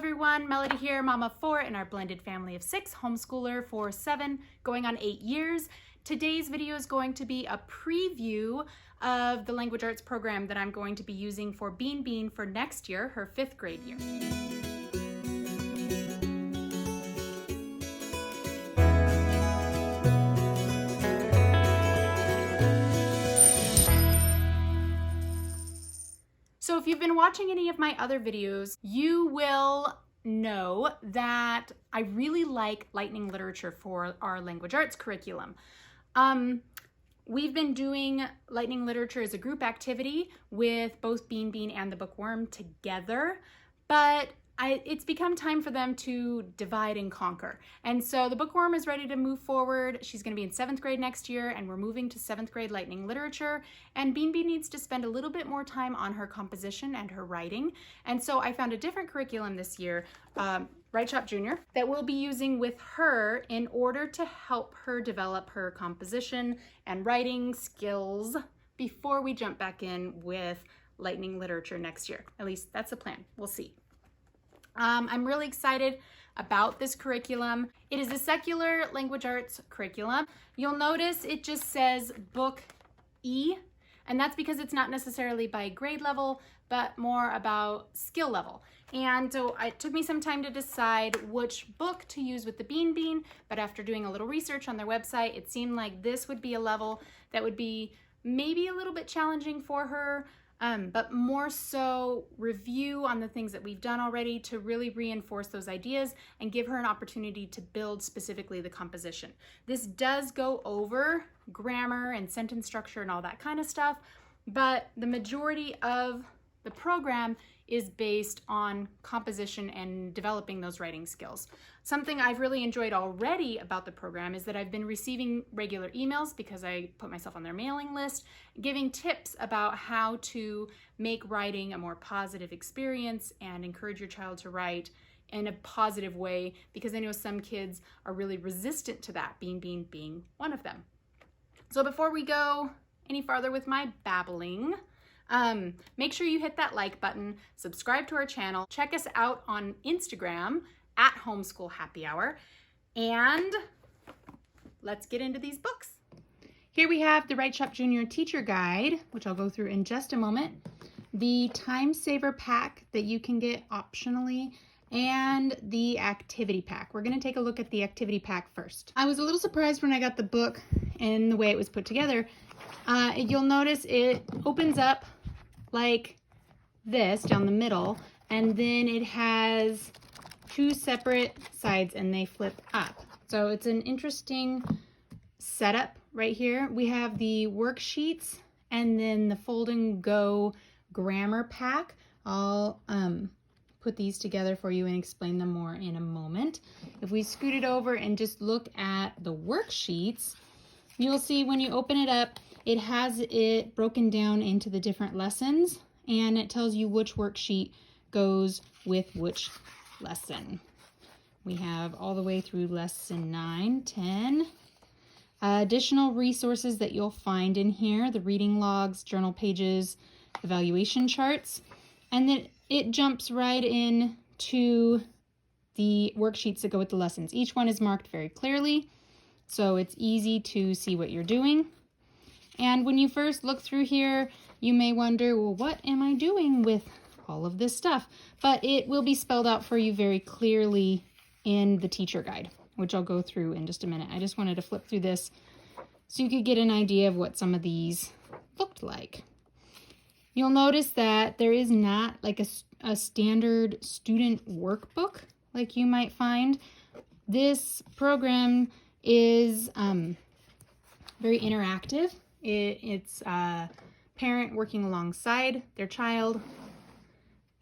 everyone, Melody here, mama of 4 in our blended family of 6, homeschooler for 7, going on 8 years. Today's video is going to be a preview of the language arts program that I'm going to be using for BeanBean for next year, her 5th grade year. So if you've been watching any of my other videos, you will know that I really like lightning literature for our language arts curriculum. We've been doing lightning literature as a group activity with both BeanBean and the bookworm together, but it's become time for them to divide and conquer. And so the bookworm is ready to move forward. She's going to be in 7th grade next year, and we're moving to 7th grade lightning literature. And BeanBean needs to spend a little bit more time on her composition and her writing. And so I found a different curriculum this year, WriteShop Jr, that we'll be using with her in order to help her develop her composition and writing skills before we jump back in with lightning literature next year. At least that's the plan. We'll see. I'm really excited about this curriculum. It is a secular language arts curriculum. You'll notice it just says Book E, and that's because it's not necessarily by grade level, but more about skill level. And so it took me some time to decide which book to use with the BeanBean, but after doing a little research on their website, it seemed like this would be a level that would be maybe a little bit challenging for her, but more so review on the things that we've done already to really reinforce those ideas and give her an opportunity to build specifically the composition. This does go over grammar and sentence structure and all that kind of stuff, but the majority of the program is based on composition and developing those writing skills. Something I've really enjoyed already about the program is that I've been receiving regular emails because I put myself on their mailing list, giving tips about how to make writing a more positive experience and encourage your child to write in a positive way, because I know some kids are really resistant to that, BeanBean being one of them. So before we go any farther with my babbling, make sure you hit that like button, subscribe to our channel, check us out on Instagram at Homeschool Happy Hour, and let's get into these books. Here we have the WriteShop Jr Teacher Guide, which I'll go through in just a moment, the Time Saver Pack that you can get optionally, and the Activity Pack. We're going to take a look at the Activity Pack first. I was a little surprised when I got the book and the way it was put together. You'll notice it opens up like this down the middle, and then it has 2 separate sides and they flip up. So it's an interesting setup right here. We have the worksheets and then the Fold and Go grammar pack. I'll put these together for you and explain them more in a moment. If we scoot it over and just look at the worksheets, you'll see when you open it up, it has it broken down into the different lessons, and it tells you which worksheet goes with which lesson. We have all the way through lesson 9, 10. Additional resources that you'll find in here, the reading logs, journal pages, evaluation charts, and then it jumps right in to the worksheets that go with the lessons. Each one is marked very clearly, so it's easy to see what you're doing. And when you first look through here, you may wonder, well, what am I doing with all of this stuff? But it will be spelled out for you very clearly in the teacher guide, which I'll go through in just a minute. I just wanted to flip through this so you could get an idea of what some of these looked like. You'll notice that there is not like a standard student workbook like you might find. This program is very interactive. It's a parent working alongside their child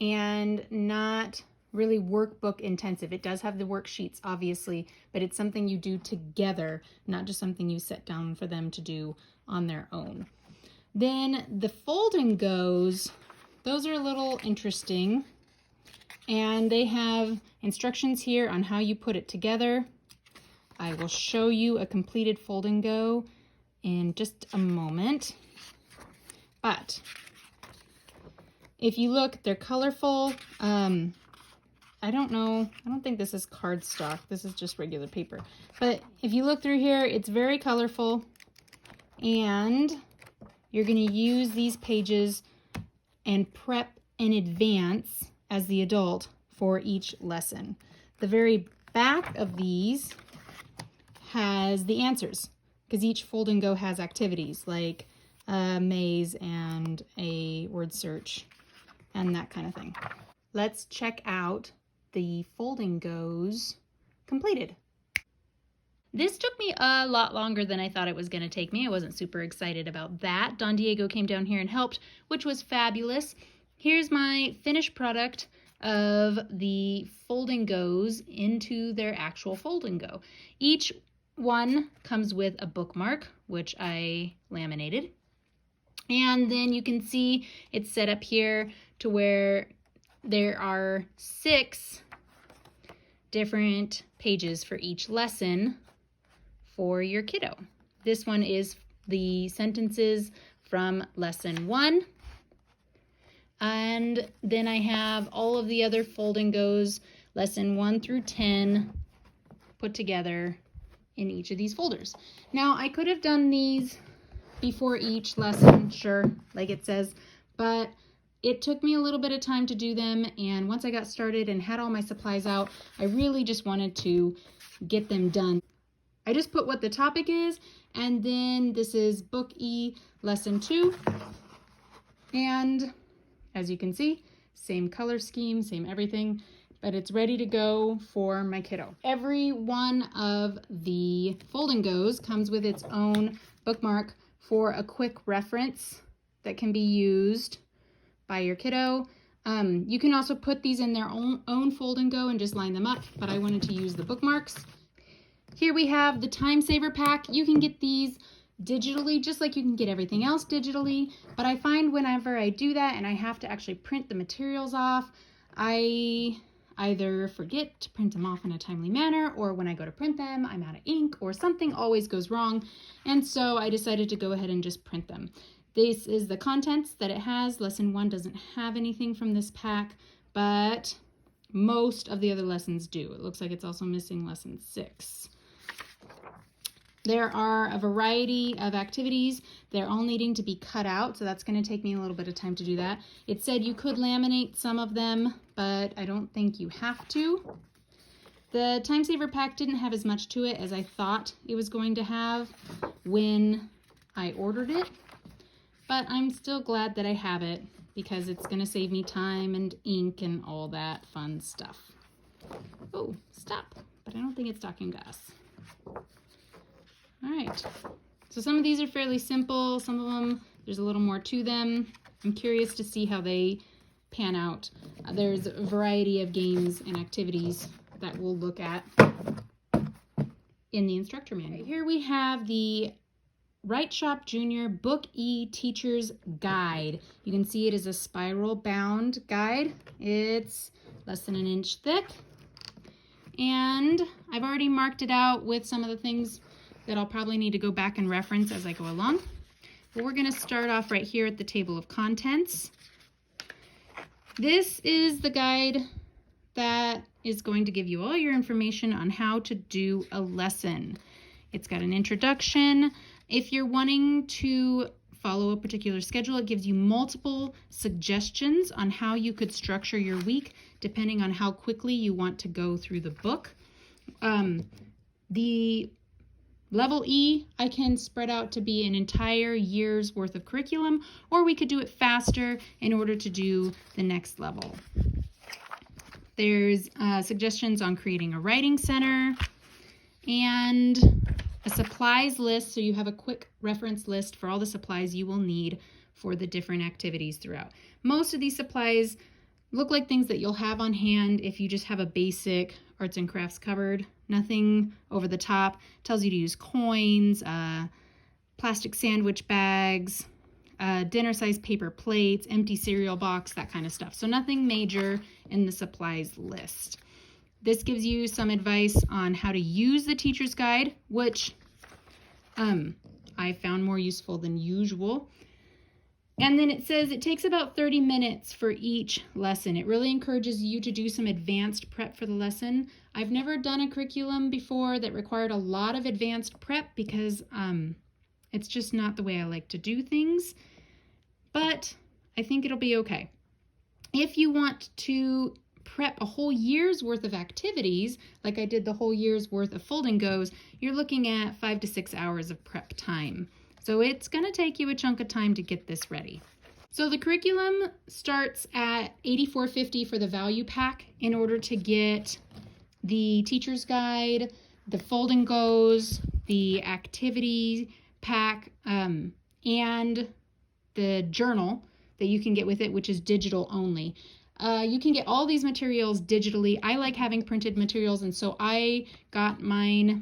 and not really workbook intensive. It does have the worksheets, obviously, but it's something you do together, not just something you set down for them to do on their own. Then the Fold and Goes, those are a little interesting, and they have instructions here on how you put it together. I will show you a completed Fold and Go in just a moment, but if you look, they're colorful. I don't know. I don't think this is cardstock. This is just regular paper. But if you look through here, it's very colorful. And you're going to use these pages and prep in advance as the adult for each lesson. The very back of these has the answers, because each Fold and Go has activities like a maze and a word search and that kind of thing. Let's check out the Fold and Go's completed. This took me a lot longer than I thought it was going to take me. I wasn't super excited about that. Don Diego came down here and helped, which was fabulous. Here's my finished product of the Fold and Go's into their actual Fold and Go. Each one comes with a bookmark, which I laminated. And then you can see it's set up here to where there are 6 different pages for each lesson for your kiddo. This one is the sentences from lesson 1. And then I have all of the other Fold and Go's, lesson 1 through 10, put together in each of these folders. Now, I could have done these before each lesson, sure, like it says, but it took me a little bit of time to do them, and once I got started and had all my supplies out, I really just wanted to get them done. I just put what the topic is, and then this is Book E, Lesson 2, and as you can see, same color scheme, same everything, but it's ready to go for my kiddo. Every one of the Fold and Go's comes with its own bookmark for a quick reference that can be used by your kiddo. You can also put these in their own Fold and Go and just line them up, but I wanted to use the bookmarks. Here we have the Time Saver Pack. You can get these digitally, just like you can get everything else digitally, but I find whenever I do that and I have to actually print the materials off, I either forget to print them off in a timely manner, or when I go to print them, I'm out of ink, or something always goes wrong, and so I decided to go ahead and just print them. This is the contents that it has. Lesson 1 doesn't have anything from this pack, but most of the other lessons do. It looks like it's also missing lesson 6. There are a variety of activities. They're all needing to be cut out, so that's going to take me a little bit of time to do that. It said you could laminate some of them, but I don't think you have to. The Time Saver Pack didn't have as much to it as I thought it was going to have when I ordered it, but I'm still glad that I have it because it's going to save me time and ink and all that fun stuff. Oh, stop, but I don't think it's talking to us. All right, so some of these are fairly simple. Some of them, there's a little more to them. I'm curious to see how they pan out. There's a variety of games and activities that we'll look at in the instructor manual. Here we have the WriteShop Jr. Book E Teacher's Guide. You can see it is a spiral bound guide. It's less than 1 inch thick. And I've already marked it out with some of the things that I'll probably need to go back and reference as I go along. But we're going to start off right here at the table of contents. This is the guide that is going to give you all your information on how to do a lesson. It's got an introduction. If you're wanting to follow a particular schedule, it gives you multiple suggestions on how you could structure your week depending on how quickly you want to go through the book. The Level E, I can spread out to be an entire year's worth of curriculum, or we could do it faster in order to do the next level. There's suggestions on creating a writing center and a supplies list, so you have a quick reference list for all the supplies you will need for the different activities throughout. Most of these supplies look like things that you'll have on hand if you just have a basic arts and crafts cupboard. Nothing over the top. Tells you to use coins, plastic sandwich bags, dinner-sized paper plates, empty cereal box, that kind of stuff. So nothing major in the supplies list. This gives you some advice on how to use the teacher's guide, which I found more useful than usual. And then it says it takes about 30 minutes for each lesson. It really encourages you to do some advanced prep for the lesson. I've never done a curriculum before that required a lot of advanced prep because it's just not the way I like to do things. But I think it'll be okay. If you want to prep a whole year's worth of activities, like I did the whole year's worth of Fold and Goes, you're looking at 5 to 6 hours of prep time. So it's going to take you a chunk of time to get this ready. So the curriculum starts at $84.50 for the value pack in order to get the teacher's guide, the Fold and Goes, the activity pack, and the journal that you can get with it, which is digital only. You can get all these materials digitally. I like having printed materials, and so I got mine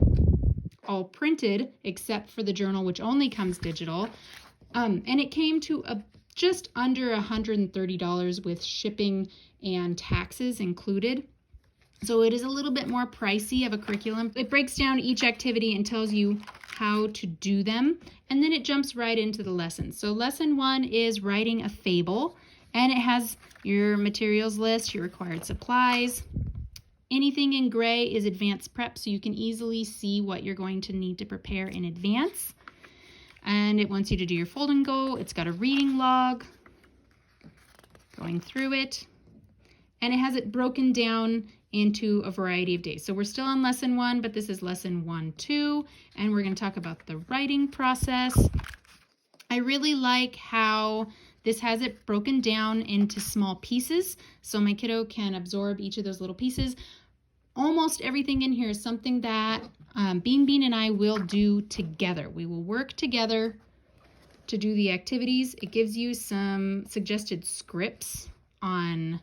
all printed except for the journal, which only comes digital. And it came to just under $130 with shipping and taxes included. So it is a little bit more pricey of a curriculum. It breaks down each activity and tells you how to do them, and then it jumps right into the lessons. So lesson 1 is writing a fable, and it has your materials list, your required supplies. Anything in gray is advanced prep, so you can easily see what you're going to need to prepare in advance. And it wants you to do your Fold and Go. It's got a reading log going through it, and it has it broken down into a variety of days. So we're still on lesson 1, but this is lesson 1-2, and we're going to talk about the writing process. I really like how this has it broken down into small pieces, so my kiddo can absorb each of those little pieces. Almost everything in here is something that BeanBean and I will do together. We will work together to do the activities. It gives you some suggested scripts on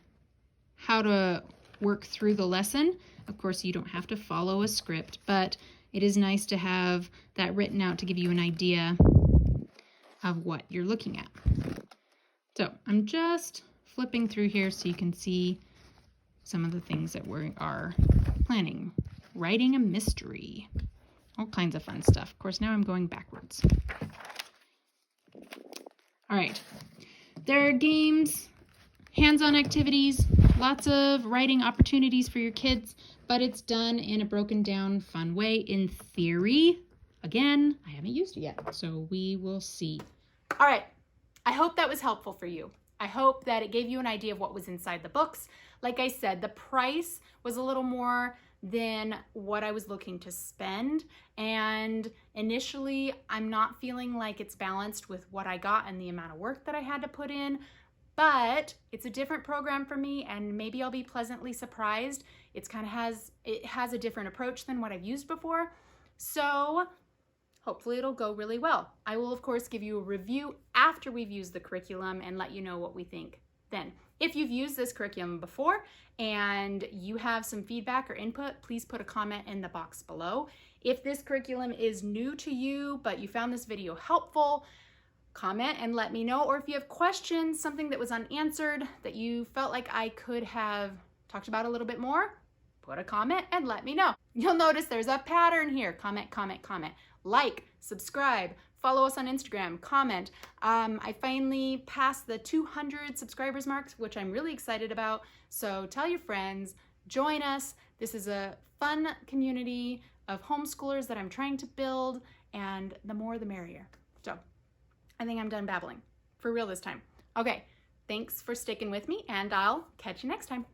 how to work through the lesson. Of course, you don't have to follow a script, but it is nice to have that written out to give you an idea of what you're looking at. So I'm just flipping through here so you can see some of the things that we are planning. Writing a mystery. All kinds of fun stuff. Of course, now I'm going backwards. All right. There are games, hands-on activities, lots of writing opportunities for your kids, but it's done in a broken down, fun way. In theory, again, I haven't used it yet, so we will see. All right. I hope that was helpful for you. I hope that it gave you an idea of what was inside the books. Like I said, the price was a little more than what I was looking to spend. And initially, I'm not feeling like it's balanced with what I got and the amount of work that I had to put in. But it's a different program for me, and maybe I'll be pleasantly surprised. It has a different approach than what I've used before. So hopefully it'll go really well. I will, of course, give you a review after we've used the curriculum and let you know what we think then. If you've used this curriculum before and you have some feedback or input, please put a comment in the box below. If this curriculum is new to you, but you found this video helpful, comment and let me know. Or if you have questions, something that was unanswered that you felt like I could have talked about a little bit more, put a comment and let me know. You'll notice there's a pattern here. Comment, comment, comment. Like, subscribe, follow us on Instagram, comment. I finally passed the 200 subscribers mark, which I'm really excited about. So tell your friends, join us. This is a fun community of homeschoolers that I'm trying to build, and the more the merrier. So I think I'm done babbling for real this time. Okay, thanks for sticking with me, and I'll catch you next time.